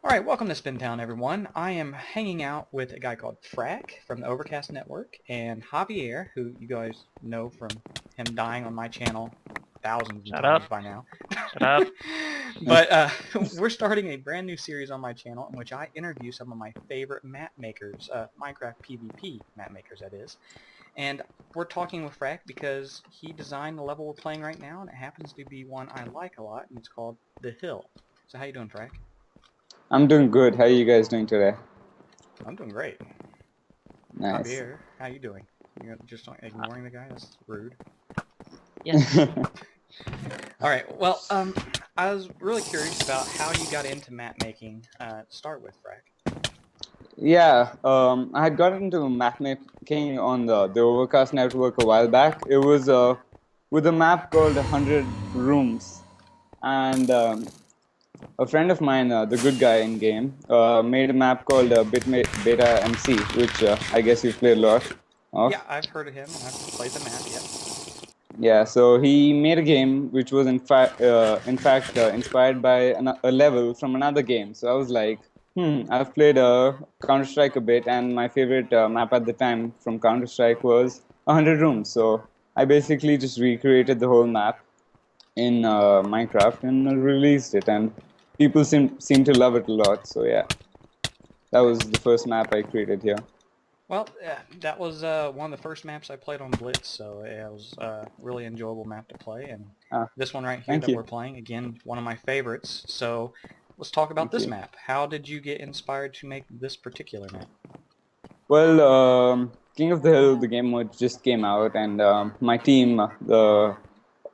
Alright, welcome to Spintown, everyone. I am hanging out with a guy called Frac from the Overcast Network, and Javier, who you guys know from him dying on my channel thousands of Shut times up. by now. Shut up. But we're starting a brand new series on my channel in which I interview some of my favorite map makers, Minecraft PvP map makers, that is. And we're talking with Frac because he designed the level we're playing right now, and it happens to be one I like a lot, and it's called The Hill. So how you doing, Frac? I'm doing good. How are you guys doing today? I'm doing great. Nice. Javier, how you doing? You're just ignoring the guy? That's rude. Yes. Alright, well, I was really curious about how you got into map making to start with, Frac. Yeah, I had got into map making on the Overcast Network a while back. It was with a map called 100 Rooms. And a friend of mine, the good guy in game, made a map called Beta MC, which I guess you've played a lot of. Yeah, I've heard of him, and I've played the map, yep. Yeah, so he made a game which was in fact inspired by a level from another game. So I was like, I've played Counter-Strike a bit, and my favorite map at the time from Counter-Strike was 100 Rooms. So I basically just recreated the whole map in Minecraft and released it, and people seem to love it a lot. So yeah, that was the first map I created here. Well, that was one of the first maps I played on Blitz, so it was a really enjoyable map to play. And this one right here that we're playing, again, one of my favorites. So let's talk about this map. How did you get inspired to make this particular map? Well, King of the Hill, the game mode just came out, and my team, the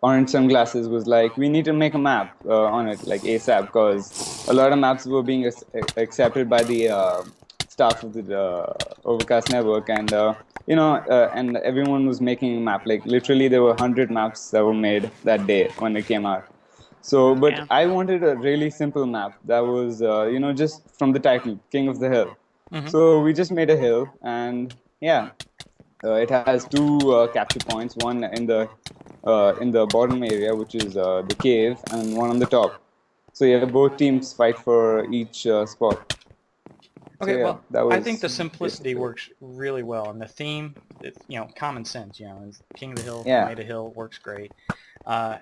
Orange Sunglasses, was like, we need to make a map on it, like ASAP, because a lot of maps were being accepted by the staff of the Overcast Network, and and everyone was making a map. Like literally, there were 100 maps that were made that day when it came out. So, but Yeah. I wanted a really simple map that was, just from the title, King of the Hill. Mm-hmm. So we just made a hill, and yeah, it has two capture points. One in the bottom area, which is the cave, and one on the top. So yeah, both teams fight for each spot. Okay, So, yeah, well, I think the simplicity works really well, and the theme, it's, common sense, King of the Hill, made a hill, works great. And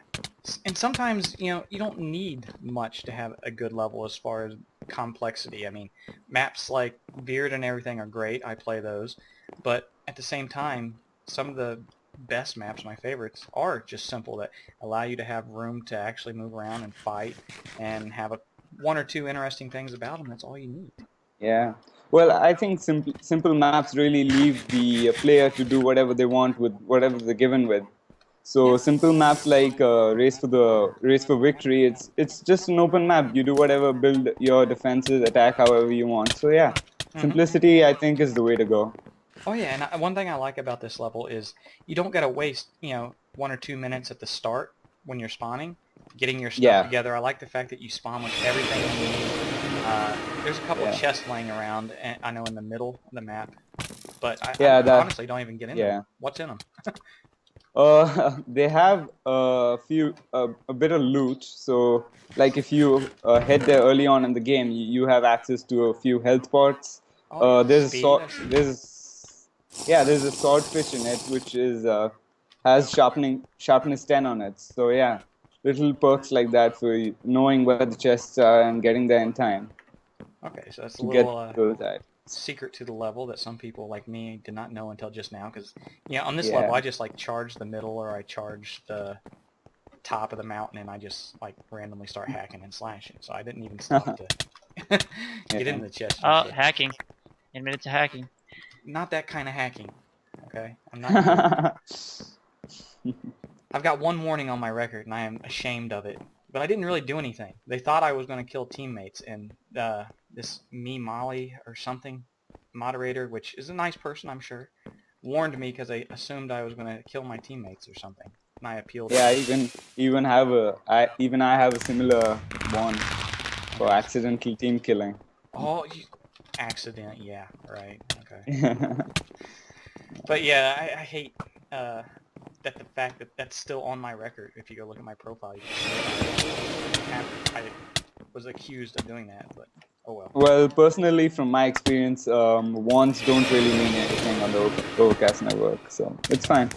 sometimes, you don't need much to have a good level as far as complexity. I mean, maps like Beard and everything are great, I play those, but at the same time, some of the best maps, my favorites, are just simple, that allow you to have room to actually move around and fight, and have one or two interesting things about them. That's all you need. Yeah. Well, I think simple maps really leave the player to do whatever they want with whatever they're given with. So simple maps like race for victory, it's just an open map. You do whatever, build your defenses, attack however you want. So yeah, simplicity I think is the way to go. Oh yeah, and one thing I like about this level is you don't gotta waste 1 or 2 minutes at the start when you're spawning, getting your stuff together. I like the fact that you spawn with everything you need. There's a couple of chests laying around, and I know in the middle of the map, but I honestly don't even get in them. What's in them? They have a bit of loot. So like if you head there early on in the game, you have access to a few health pots. There's a swordfish in it, which is has sharpness 10 on it. So yeah, little perks like that for knowing where the chests are and getting there in time. Okay, so that's a little those secret to the level that some people like me did not know until just now, because on this level I just like charge the middle, or I charge the top of the mountain, and I just like randomly start hacking and slashing, so I didn't even stop to get in the chest. Oh, hacking. Admit it to hacking. Not that kind of hacking, okay? I'm not I've got one warning on my record, and I am ashamed of it. But I didn't really do anything. They thought I was going to kill teammates, and this Molly or something moderator, which is a nice person, I'm sure, warned me because I assumed I was going to kill my teammates or something, and I appealed. Yeah, even I have a similar one for accidental team killing. Oh, accident? Yeah, right. Okay. But yeah, I hate that the fact that that's still on my record. If you go look at my profile, you can see I was accused of doing that, but oh well? Well, personally, from my experience, wants don't really mean anything on the Overcast Network, so it's fine.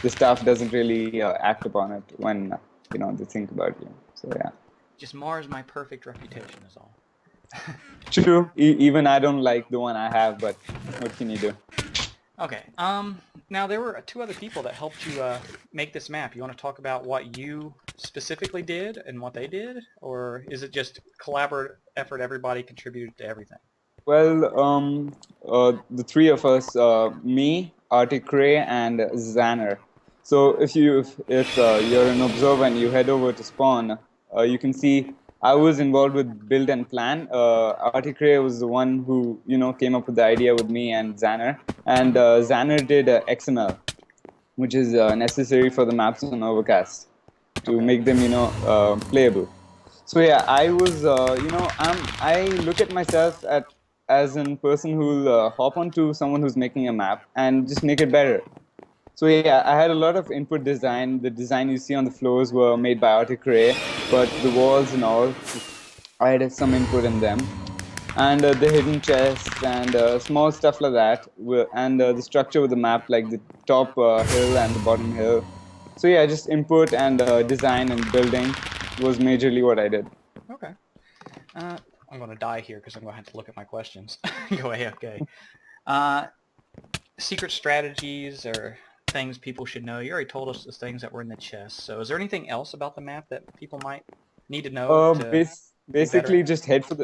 The staff doesn't really act upon it when they think about you. So yeah. Just mars my perfect reputation is all. True. Even I don't like the one I have, but what can you do? Okay. Now there were 2 other people that helped you make this map. You want to talk about what you specifically did and what they did, or is it just collaborative effort? Everybody contributed to everything. Well, the 3 of us, me, Articray, and TheZaner. So if you're an observer and you head over to spawn, you can see I was involved with build and plan. Articray was the one who came up with the idea with me and TheZaner, and TheZaner did XML, which is necessary for the maps on Overcast to make them playable. So yeah, I was I look at myself as a person who'll hop onto someone who's making a map and just make it better. So yeah, I had a lot of input design. The design you see on the floors were made by Articray, but the walls and all, I had some input in them. And the hidden chests and small stuff like that, and the structure with the map, like the top hill and the bottom hill. So yeah, just input and design and building was majorly what I did. Okay. I'm going to die here because I'm going to have to look at my questions. Go ahead, okay. Secret strategies or things people should know. You already told us the things that were in the chest. So is there anything else about the map that people might need to know? Basically, just head for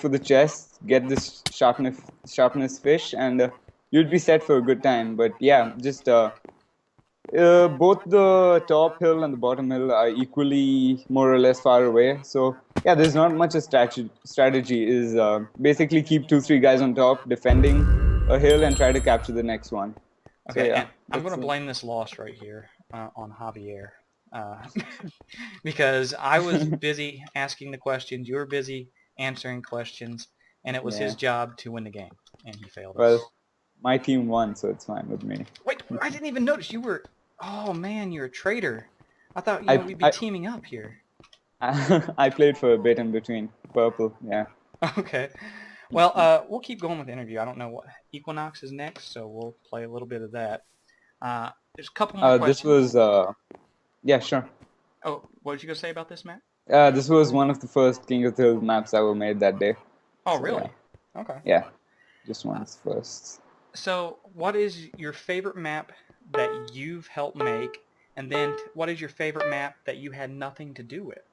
the chest, get this sharpness fish, and you'll be set for a good time. But yeah, just both the top hill and the bottom hill are equally more or less far away. So yeah, there's not much a strategy. Is basically keep 2-3 guys on top defending a hill and try to capture the next one. Okay, so, yeah, I'm going to blame this loss right here on Javier. Because I was busy asking the questions, you were busy answering questions, and it was his job to win the game, and he failed us. Well, my team won, so it's fine with me. Wait, I didn't even notice you were... Oh, man, you're a traitor. I thought we'd be teaming up here. I played for a bit in between. Purple, yeah. Okay. Well, we'll keep going with the interview. I don't know what... Equinox is next, so we'll play a little bit of that. There's a couple more questions. This was... yeah, sure. Oh, what did you going to say about this map? This was one of the first King of the Hill maps that were made that day. Oh, so, really? Yeah. Okay. Yeah, just one of the first. So, what is your favorite map that you've helped make, and then what is your favorite map that you had nothing to do with?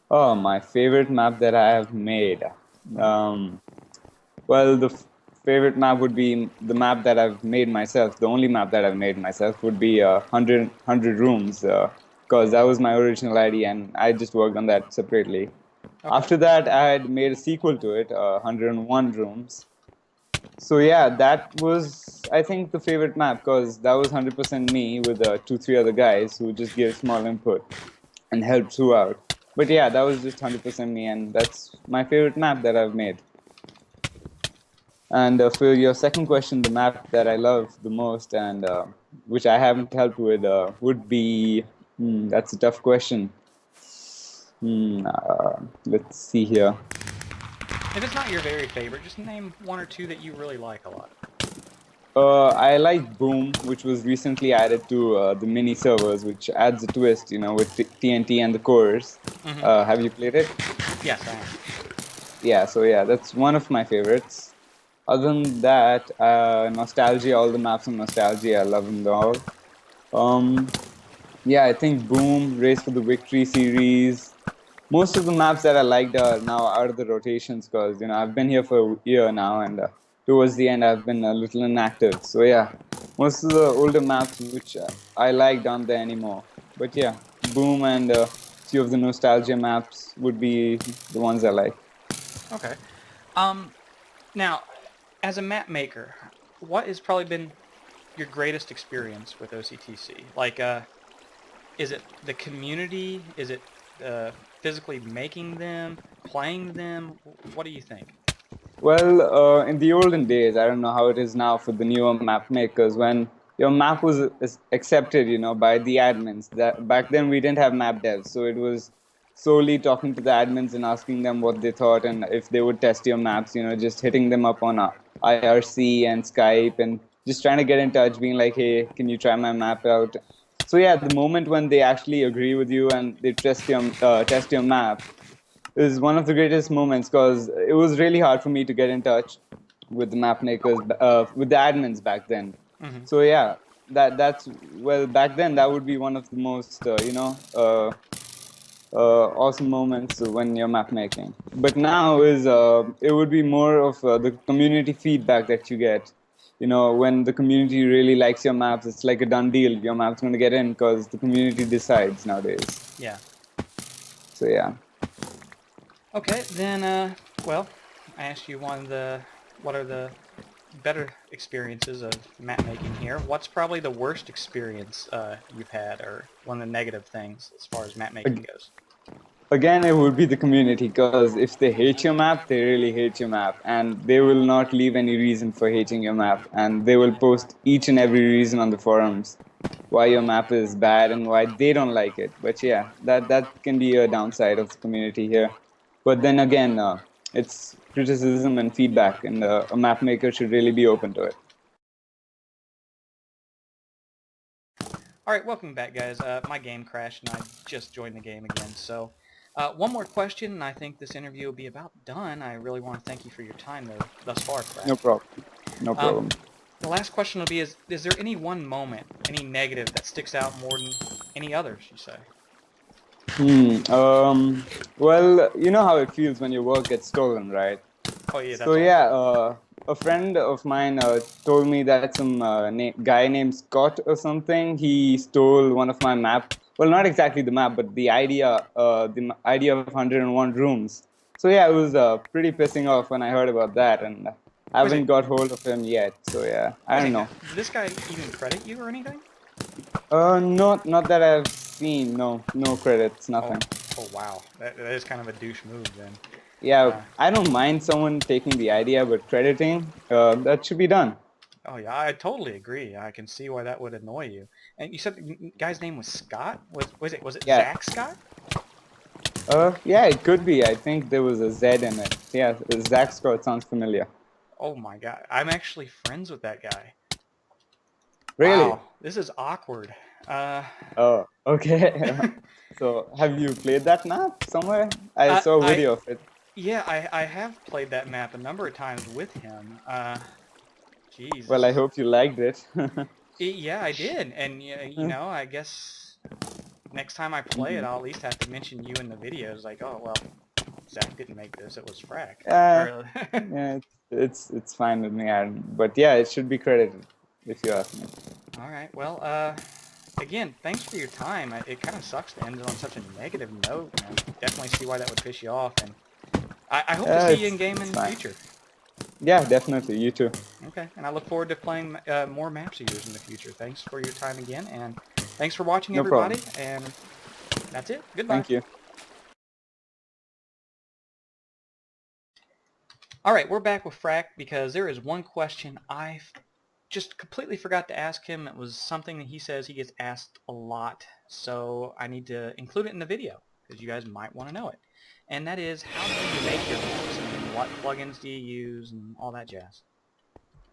Oh, my favorite map that I have made. Well, the favorite map would be the map that I've made myself. The only map that I've made myself would be 100 rooms, because that was my original idea, and I just worked on that separately. Okay. After that, I had made a sequel to it, 101 rooms. So yeah, that was, I think, the favorite map, because that was 100% me with 2-3 other guys who just gave small input and helped throughout. But yeah, that was just 100% me, and that's my favorite map that I've made. And for your second question, the map that I love the most and which I haven't helped with would be, that's a tough question. Let's see here. If it's not your very favorite, just name 1 or 2 that you really like a lot. I like Boom, which was recently added to the mini servers, which adds a twist, with TNT and the cores. Mm-hmm. Have you played it? Yes, I have. Yeah, so yeah, that's one of my favorites. Other than that, Nostalgia, all the maps on Nostalgia, I love them all. Yeah, I think Boom, Race for the Victory series. Most of the maps that I liked are now out of the rotations because, I've been here for a year now, and towards the end I've been a little inactive. So yeah, most of the older maps which I liked aren't there anymore. But yeah, Boom and a few of the Nostalgia maps would be the ones I like. Okay. Now, as a map maker, what has probably been your greatest experience with OCTC? Like, is it the community? Is it physically making them, playing them? What do you think? Well, in the olden days, I don't know how it is now for the newer map makers, when your map was accepted, by the admins. That back then we didn't have map devs, so it was solely talking to the admins and asking them what they thought and if they would test your maps, just hitting them up on IRC and Skype and just trying to get in touch, being like, hey, can you try my map out? So yeah, the moment when they actually agree with you and they test your map is one of the greatest moments, because it was really hard for me to get in touch with the map makers, with the admins back then. Mm-hmm. So yeah, that's well, back then that would be one of the most awesome moments when you're map making. But now is it would be more of the community feedback that you get. When the community really likes your maps, it's like a done deal. Your map's going to get in because the community decides nowadays. Yeah. So yeah. Okay, then, well, I asked you what are the better experiences of map making here. What's probably the worst experience you've had, or one of the negative things as far as map making goes? Again, it would be the community, because if they hate your map, they really hate your map, and they will not leave any reason for hating your map, and they will post each and every reason on the forums why your map is bad and why they don't like it. But yeah, that can be a downside of the community here. But then again, it's criticism and feedback, and a map maker should really be open to it. All right, welcome back, guys. My game crashed, and I just joined the game again. So, one more question, and I think this interview will be about done. I really want to thank you for your time, though, thus far, Frac. No problem. No problem. The last question will be: Is there any one moment, any negative, that sticks out more than any others? You say? Well, you know how it feels when your work gets stolen, right? Oh yeah. That's So yeah, a friend of mine told me that some guy named Scott or something, he stole one of my map. Well, not exactly the map, but the idea of 101 rooms. So yeah, it was pretty pissing off when I heard about that, and I haven't got hold of him yet. So yeah, I don't know. Did this guy even credit you or anything? Not that I've seen. No credits, nothing. Oh wow, that is kind of a douche move then. Yeah, I don't mind someone taking the idea, but crediting, that should be done. Oh yeah, I totally agree. I can see why that would annoy you. And you said the guy's name was Scott? Was it Yeah. Zach Scott? Yeah, it could be. I think there was a Z in it. Yeah, Zach Scott sounds familiar. Oh my god, I'm actually friends with that guy. Really? Wow, this is awkward. Oh, okay. So, have you played that map somewhere? I saw a video of it. Yeah, I have played that map a number of times with him. Jeez. Well, I hope you liked it. Yeah, I did, and you know, I guess next time I play it, I'll at least have to mention you in the videos. Like, oh well, Zach didn't make this; it was Frac. Yeah, it's fine with me, Aaron. But yeah, it should be credited if you ask me. All right. Well, again, thanks for your time. It kind of sucks to end it on such a negative note. I definitely see why that would piss you off, and I hope to see you in game in the future. Yeah, definitely. You too. Okay, and I look forward to playing more maps of yours in the future. Thanks for your time again, and thanks for watching, everybody. And that's it. Goodbye. Thank you. All right, we're back with Frac because there is one question I just completely forgot to ask him. It was something that he says he gets asked a lot, so I need to include it in the video because you guys might want to know it. And that is, how do you make your maps? And what plugins do you use and all that jazz?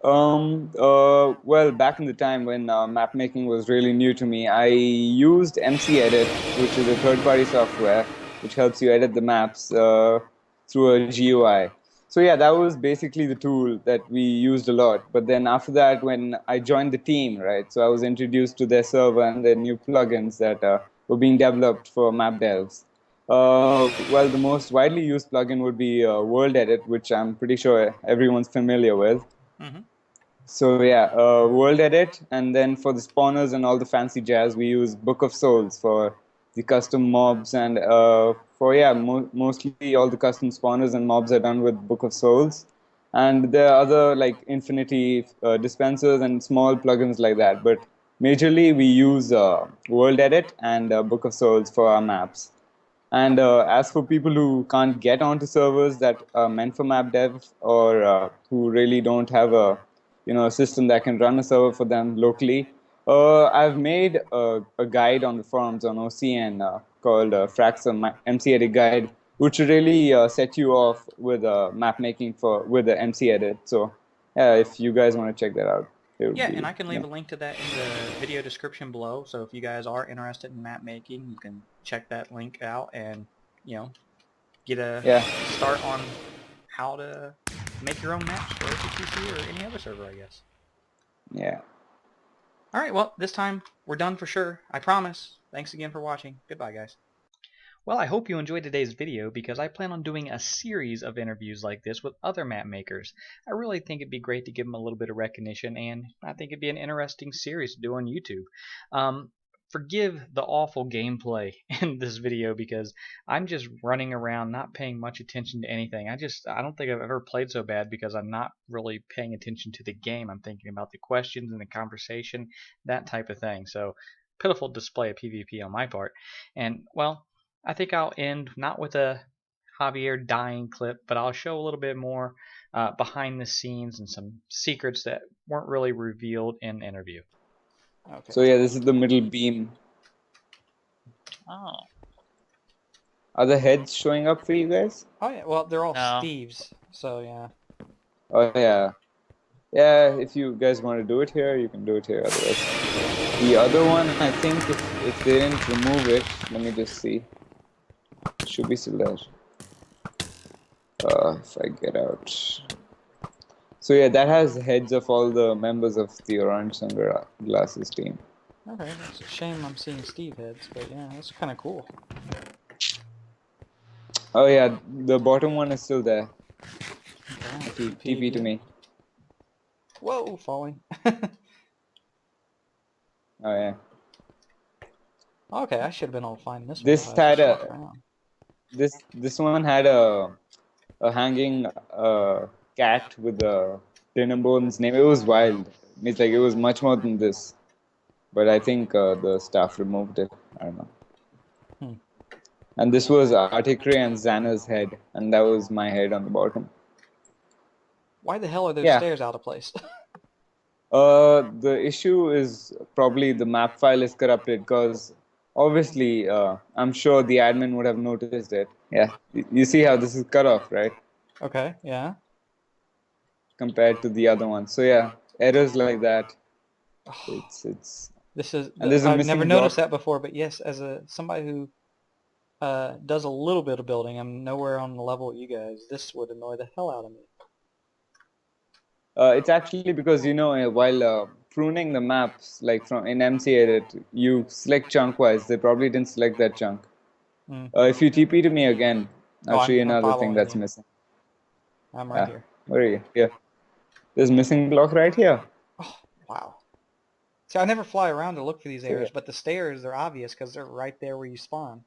Well, back in the time when map making was really new to me, I used MC Edit, which is a third-party software which helps you edit the maps through a GUI. So yeah, that was basically the tool that we used a lot. But then after that, when I joined the team, right, so I was introduced to their server and their new plugins that were being developed for map devs. Well, the most widely used plugin would be World Edit, which I'm pretty sure everyone's familiar with. Mm-hmm. So yeah, World Edit, and then for the spawners and all the fancy jazz, we use Book of Souls for the custom mobs, and mostly all the custom spawners and mobs are done with Book of Souls. And there are other like Infinity dispensers and small plugins like that, but majorly we use World Edit and Book of Souls for our maps. And as for people who can't get onto servers that are meant for map devs, or who really don't have a system that can run a server for them locally, I've made a guide on the forums on OCN called Frac's MC Edit Guide, which really set you off with map making with the MC Edit. So yeah, if you guys want to check that out, yeah, and I can leave a link to that in the video description below. So if you guys are interested in map making, you can check that link out and get a start on how to make your own maps for xXFracXx or any other server, I guess. Yeah. All right, well, this time we're done for sure. I promise. Thanks again for watching. Goodbye, guys. Well, I hope you enjoyed today's video because I plan on doing a series of interviews like this with other map makers. I really think it'd be great to give them a little bit of recognition, and I think it'd be an interesting series to do on YouTube. Forgive the awful gameplay in this video because I'm just running around not paying much attention to anything. I don't think I've ever played so bad because I'm not really paying attention to the game. I'm thinking about the questions and the conversation, that type of thing. So, pitiful display of PvP on my part. And, well, I think I'll end not with a Javier dying clip, but I'll show a little bit more behind the scenes and some secrets that weren't really revealed in the interview. Okay. So yeah, this is the middle beam. Oh. Are the heads showing up for you guys? Oh yeah, well they're all Steve's, so yeah. Oh yeah. Yeah, if you guys want to do it here, you can do it here. Otherwise, the other one, I think if they didn't remove it, let me just see. It should be still there. If I get out. So yeah, that has heads of all the members of the Orange Sunglasses team. Okay, it's a shame I'm seeing Steve heads, but yeah, that's kind of cool. Oh yeah, the bottom one is still there. Okay, TP to me. Whoa, falling. Oh yeah. Okay, I should have been able to find this one. This one had a hanging cat with a Dinnerbone's name. It was wild. It's like it was much more than this, but I think the staff removed it. I don't know. And this was Articray and TheZaner's head, and that was my head on the bottom. Why the hell are those stairs out of place? The issue is probably the map file is corrupted because obviously I'm sure the admin would have noticed it. Yeah, you see how this is cut off, right? Okay, yeah. Compared to the other one. So yeah, errors like that. I've never noticed that before, but yes, as somebody who does a little bit of building, I'm nowhere on the level of you guys. This would annoy the hell out of me. It's actually because while pruning the maps, like in MC Edit, you select chunk wise. They probably didn't select that chunk. If you TP to me again, I'll show you another thing that's missing. I'm right here. Where are you? Here. There's missing block right here. Oh, wow. See, I never fly around to look for these errors, but the stairs, they're obvious because they're right there where you spawn.